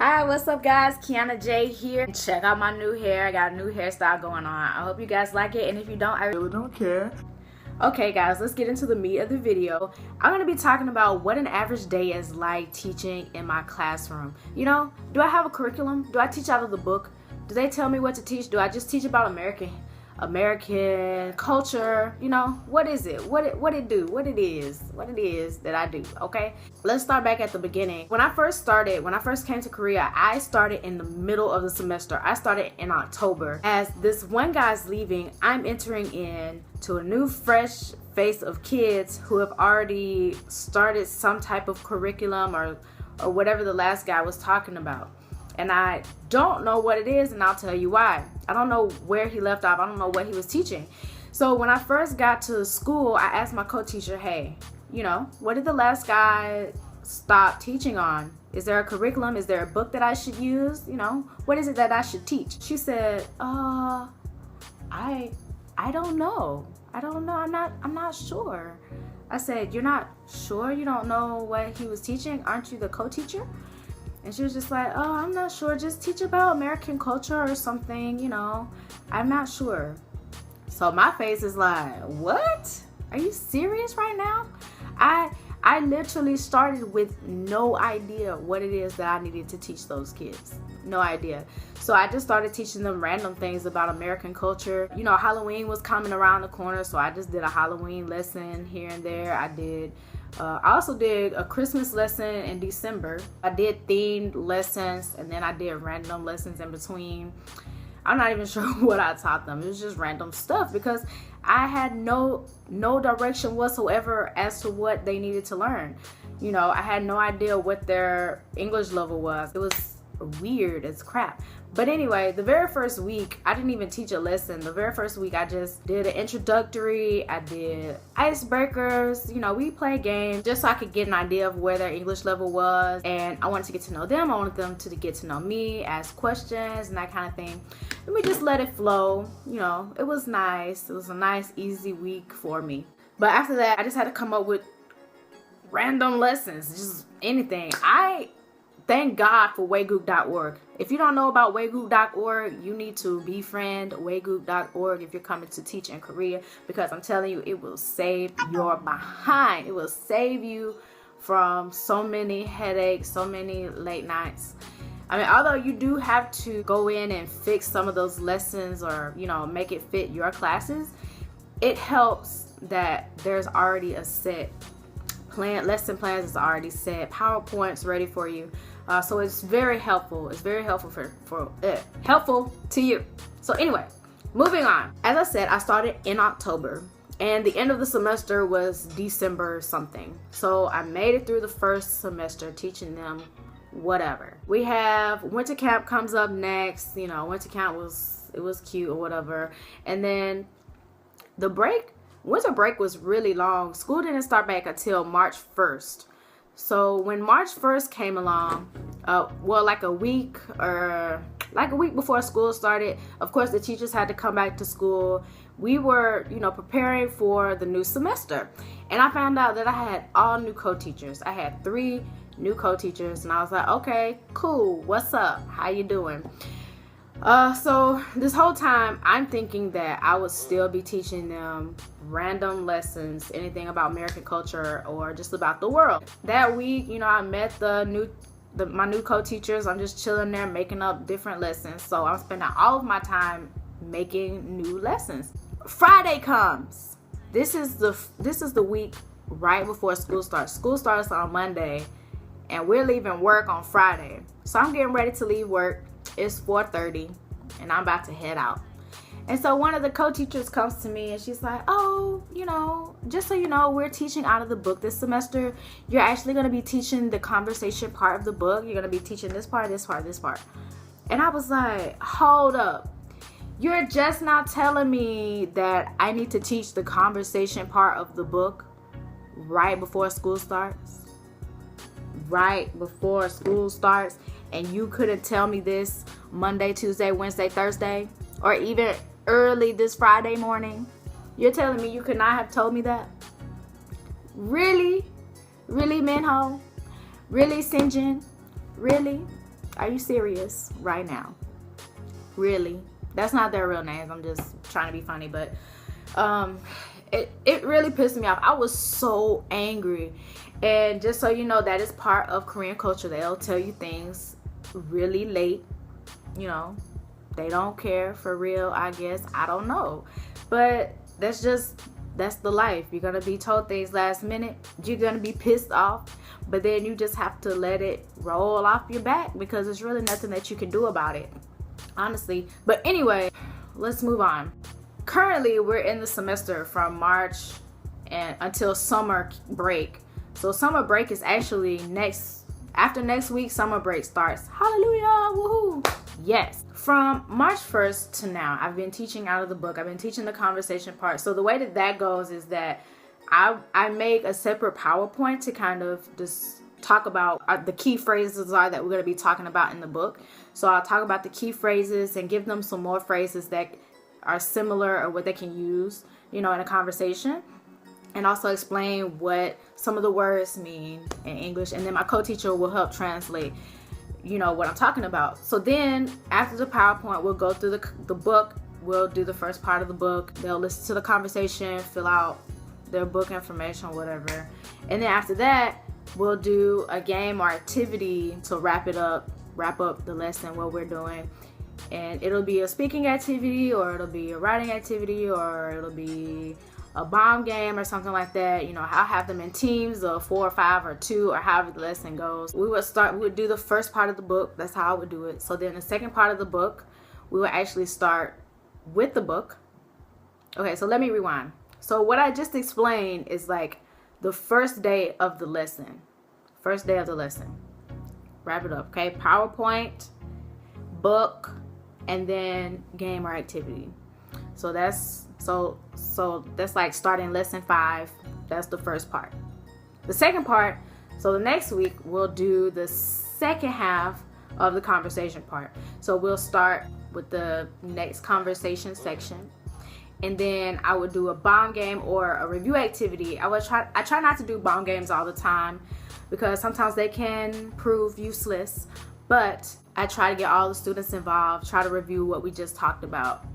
Hi, what's up guys? Qianna J here. Check out my new hair. I got a new hairstyle going on. I hope you guys like it, and if you don't, I really don't care. Okay guys, let's get into the meat of the video. I'm going to be talking about what an average day is like teaching in my classroom. You know, do I have a curriculum? Do I teach out of the book? Do they tell me what to teach? Do I just teach about American culture? You know, what is it? What it is that I do. Okay, let's start back at the beginning. When I first came to Korea, I started in the middle of the semester. I started in October. As this one guy's leaving, I'm entering in to a new fresh face of kids who have already started some type of curriculum or whatever the last guy was talking about. And I don't know what it is, and I'll tell you why. I don't know where he left off. I don't know what he was teaching. So when I first got to school, I asked my co-teacher, hey, you know, what did the last guy stop teaching on? Is there a curriculum? Is there a book that I should use? You know, what is it that I should teach? She said, I don't know. I'm not sure. I said, you're not sure? You don't know what he was teaching? Aren't you the co-teacher? And she was just like, oh, I'm not sure. Just teach about American culture or something, you know. I'm not sure. So my face is like, what? Are you serious right now? I literally started with no idea what it is that I needed to teach those kids. No idea. So I just started teaching them random things about American culture. You know, Halloween was coming around the corner, so I just did a Halloween lesson here and there. I also did a Christmas lesson in December. I did themed lessons, and then I did random lessons in between. I'm not even sure what I taught them. It was just random stuff because I had no direction whatsoever as to what they needed to learn. You know, I had no idea what their English level was. It was weird as crap. But anyway, the very first week, I didn't even teach a lesson. The very first week, I just did an introductory. I did icebreakers. You know, we played games just so I could get an idea of where their English level was. And I wanted to get to know them. I wanted them to get to know me, ask questions, and that kind of thing. And we just let it flow. You know, it was nice. It was a nice, easy week for me. But after that, I just had to come up with random lessons, just anything. Thank God for Waygroup.org. If you don't know about Waygroup.org, you need to befriend Waygroup.org if you're coming to teach in Korea, because I'm telling you, it will save your behind. It will save you from so many headaches, so many late nights. I mean, although you do have to go in and fix some of those lessons or, you know, make it fit your classes, it helps that there's already a set plan. Lesson plans is already set. PowerPoint's ready for you. So it's very helpful. It's very helpful helpful to you. So anyway, moving on. As I said, I started in October, and the end of the semester was December something. So I made it through the first semester teaching them whatever. We have winter camp comes up next. You know, winter camp was cute or whatever. And then the winter break was really long. School didn't start back until March 1st. So when March 1st came along, like a week before school started, of course the teachers had to come back to school. We were, you know, preparing for the new semester. And I found out that I had all new co-teachers. I had 3 new co-teachers, and I was like, okay, cool, what's up? How you doing? So this whole time I'm thinking that I would still be teaching them random lessons, anything about American culture or just about the world. That week, you know, I met my new co-teachers. I'm just chilling there making up different lessons. So I'm spending all of my time making new lessons. Friday comes. This is the week right before school starts. School starts on Monday, and we're leaving work on Friday. So I'm getting ready to leave work. It's 4:30 and I'm about to head out. And so one of the co-teachers comes to me and she's like, oh, you know, just so you know, we're teaching out of the book this semester. You're actually going to be teaching the conversation part of the book. You're going to be teaching this part, this part, this part. And I was like, hold up. You're just now telling me that I need to teach the conversation part of the book right before school starts? Right before school starts? And you couldn't tell me this Monday, Tuesday, Wednesday, Thursday, or even early this Friday morning? You're telling me you could not have told me that? Really? Really, Minho? Really, Sinjin? Really? Are you serious right now? Really? That's not their real names. I'm just trying to be funny, but it really pissed me off. I was so angry. And just so you know, that is part of Korean culture. They'll tell you things really late. You know, they don't care for real, I guess. I don't know. But that's the life. You're going to be told things last minute. You're going to be pissed off. But then you just have to let it roll off your back because there's really nothing that you can do about it, honestly. But anyway, let's move on. Currently, we're in the semester from March and until summer break. So summer break is actually after next week, summer break starts. Hallelujah, woohoo. Yes. From March 1st to now, I've been teaching out of the book. I've been teaching the conversation part. So the way that goes is that I make a separate PowerPoint to kind of just talk about the key phrases that we're going to be talking about in the book. So I'll talk about the key phrases and give them some more phrases that are similar or what they can use, in a conversation. And also explain what some of the words mean in English. And then my co-teacher will help translate, what I'm talking about. So then after the PowerPoint, we'll go through the book. We'll do the first part of the book. They'll listen to the conversation, fill out their book information, whatever. And then after that, we'll do a game or activity to wrap up the lesson, what we're doing. And it'll be a speaking activity, or it'll be a writing activity, or it'll be a bomb game or something like that. I'll have them in teams of 4 or 5 or 2 or however the lesson goes. We would do the first part of the book. That's how I would do it. So then the second part of the book, we will actually start with the book. Okay, so let me rewind. So what I just explained is like the first day of the lesson. First day of the lesson. Wrap it up, okay? PowerPoint, book, and then game or activity. So that's like starting lesson 5. That's the first part. The second part, so the next week we'll do the second half of the conversation part. So we'll start with the next conversation section. And then I would do a bomb game or a review activity. I try not to do bomb games all the time because sometimes they can prove useless. But I try to get all the students involved, try to review what we just talked about.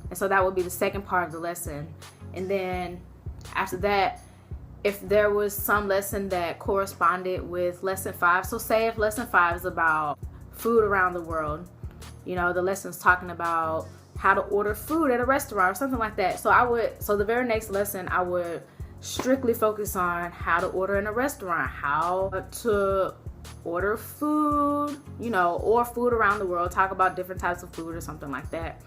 And so that would be the second part of the lesson. And then after that, if there was some lesson that corresponded with lesson 5, so say if lesson 5 is about food around the world, the lesson's talking about how to order food at a restaurant or something like that. So the very next lesson, I would strictly focus on how to order in a restaurant, how to order food, or food around the world, talk about different types of food or something like that.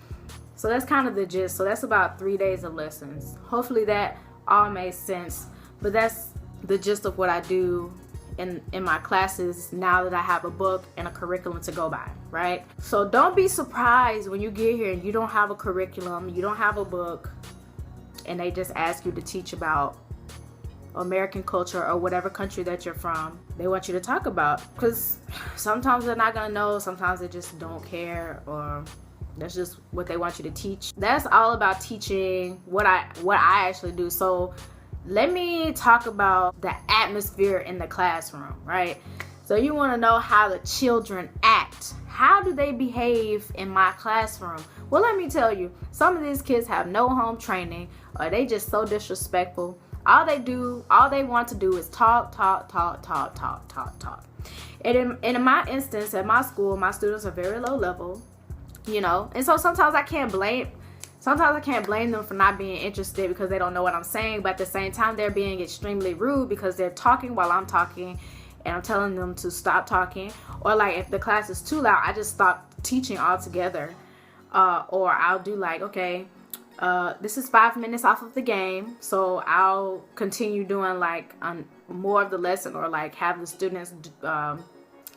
So that's kind of the gist. So that's about 3 days of lessons. Hopefully that all made sense. But that's the gist of what I do in my classes now that I have a book and a curriculum to go by, right? So don't be surprised when you get here and you don't have a curriculum, you don't have a book, and they just ask you to teach about American culture or whatever country that you're from. They want you to talk about, because sometimes they're not gonna know, sometimes they just don't care, or that's just what they want you to teach. That's all about teaching what I actually do. So let me talk about the atmosphere in the classroom, right? So you want to know how the children act. How do they behave in my classroom? Well, let me tell you, some of these kids have no home training, or they just so disrespectful. All they want to do is talk. And in my instance, at my school, my students are very low level, and so sometimes I can't blame them for not being interested because they don't know what I'm saying, but at the same time, they're being extremely rude because they're talking while I'm talking, and I'm telling them to stop talking. Or like if the class is too loud, I just stop teaching altogether. Or I'll do like, okay, this is 5 minutes off of the game, so I'll continue doing like more of the lesson, or like have the students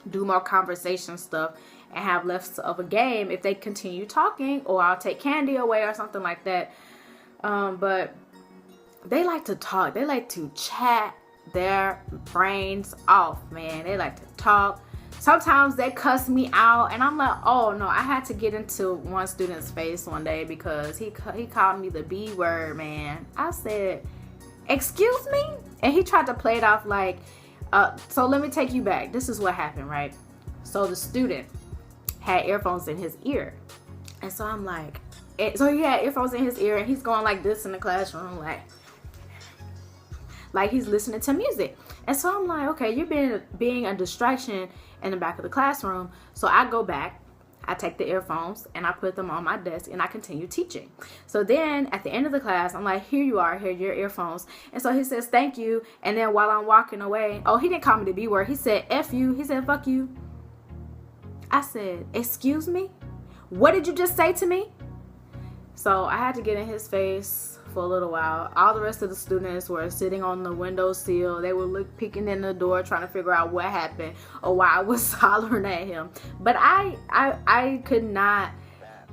do more conversation stuff and have less of a game if they continue talking, or I'll take candy away or something like that. But they like to talk. They like to chat their brains off, man. They like to talk. Sometimes they cuss me out, and I'm like, oh no, I had to get into one student's face one day because he called me the B word, man. I said, excuse me? And he tried to play it off like, so let me take you back. This is what happened, right? So the student, had earphones in his ear. And so I'm like, so he had earphones in his ear and he's going like this in the classroom, like he's listening to music. And so I'm like, okay, you're being a distraction in the back of the classroom. So I go back, I take the earphones and I put them on my desk and I continue teaching. So then at the end of the class, I'm like, here you are, here are your earphones. And so he says, thank you. And then while I'm walking away, oh, he didn't call me the B word. He said, F you. He said, fuck you. I said, excuse me? What did you just say to me? So I had to get in his face for a little while. All the rest of the students were sitting on the windowsill. They were peeking in the door trying to figure out what happened or why I was hollering at him. But I could not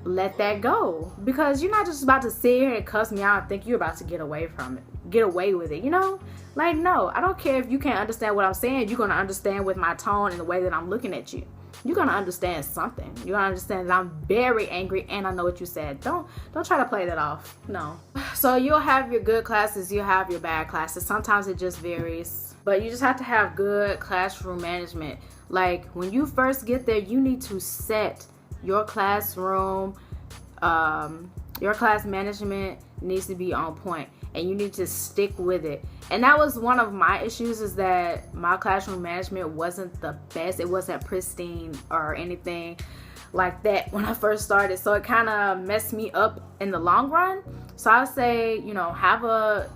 let that go, because you're not just about to sit here and cuss me out and think you're about to get away with it, you know? Like, no, I don't care if you can't understand what I'm saying. You're going to understand with my tone and the way that I'm looking at you. You're going to understand something. You're going to understand that I'm very angry and I know what you said. Don't try to play that off. No. So you'll have your good classes. You'll have your bad classes. Sometimes it just varies. But you just have to have good classroom management. Like, when you first get there, you need to set your classroom. Your class management needs to be on point. And you need to stick with it. And that was one of my issues, is that my classroom management wasn't the best. It wasn't pristine or anything like that when I first started. So it kind of messed me up in the long run. So I would say, you know, have a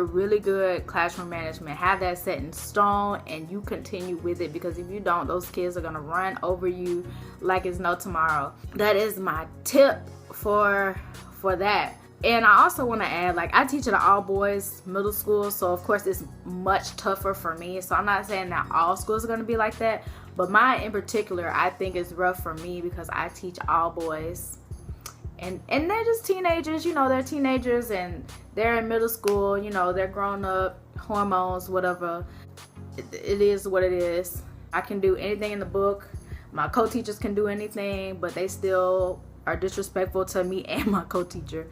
really good classroom management. Have that set in stone and you continue with it, because if you don't, those kids are going to run over you like it's no tomorrow. That is my tip for that. And I also want to add, like, I teach at an all-boys middle school, so of course it's much tougher for me. So I'm not saying that all schools are going to be like that, but mine in particular, I think is rough for me because I teach all boys. And they're just teenagers, you know, they're teenagers and they're in middle school, you know, they're grown up, hormones, whatever. It is what it is. I can do anything in the book. My co-teachers can do anything, but they still are disrespectful to me and my co-teacher.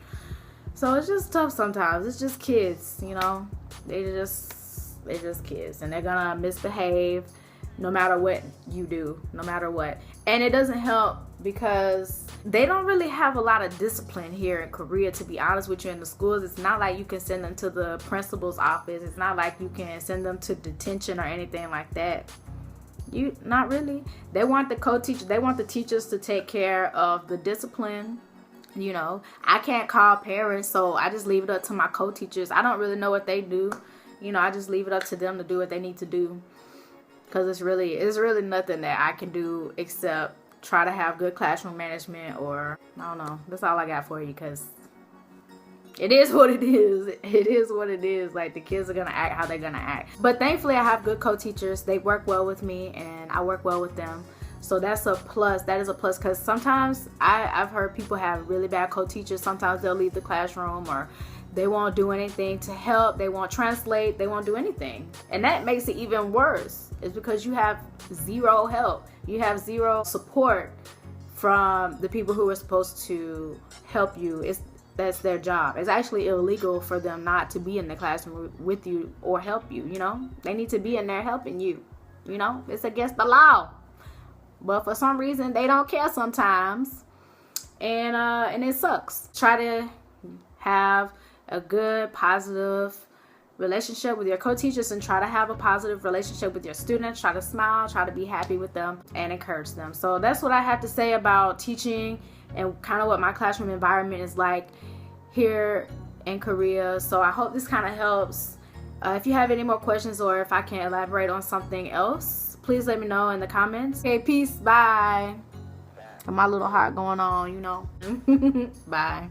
So it's just tough sometimes. It's just kids, you know. They're just kids, and they're gonna misbehave no matter what you do, no matter what. And it doesn't help because they don't really have a lot of discipline here in Korea, to be honest with you. In the schools, it's not like you can send them to the principal's office. It's not like you can send them to detention or anything like that. Not really. They want the co-teacher, they want the teachers to take care of the discipline. You know, I can't call parents, so I just leave it up to my co-teachers. I don't really know what they do. You know, I just leave it up to them to do what they need to do. Because it's really nothing that I can do except try to have good classroom management, or I don't know. That's all I got for you, because it is what it is. It is what it is. Like, the kids are going to act how they're going to act. But thankfully, I have good co-teachers. They work well with me, and I work well with them. So that's a plus. That is a plus, because sometimes I've heard people have really bad co-teachers. Sometimes they'll leave the classroom, or they won't do anything to help. They won't translate. They won't do anything. And that makes it even worse. It's because you have zero help. You have zero support from the people who are supposed to help you. That's their job. It's actually illegal for them not to be in the classroom with you or help you, you know. They need to be in there helping you, you know. It's against the law. But for some reason, they don't care sometimes. And it sucks. Try to have a good, positive relationship with your co-teachers, and try to have a positive relationship with your students. Try to smile, try to be happy with them, and encourage them. So that's what I have to say about teaching and kind of what my classroom environment is like here in Korea. So I hope this kind of helps. If you have any more questions, or if I can elaborate on something else, please let me know in the comments. Okay, peace, bye. My little heart going on, you know. Bye.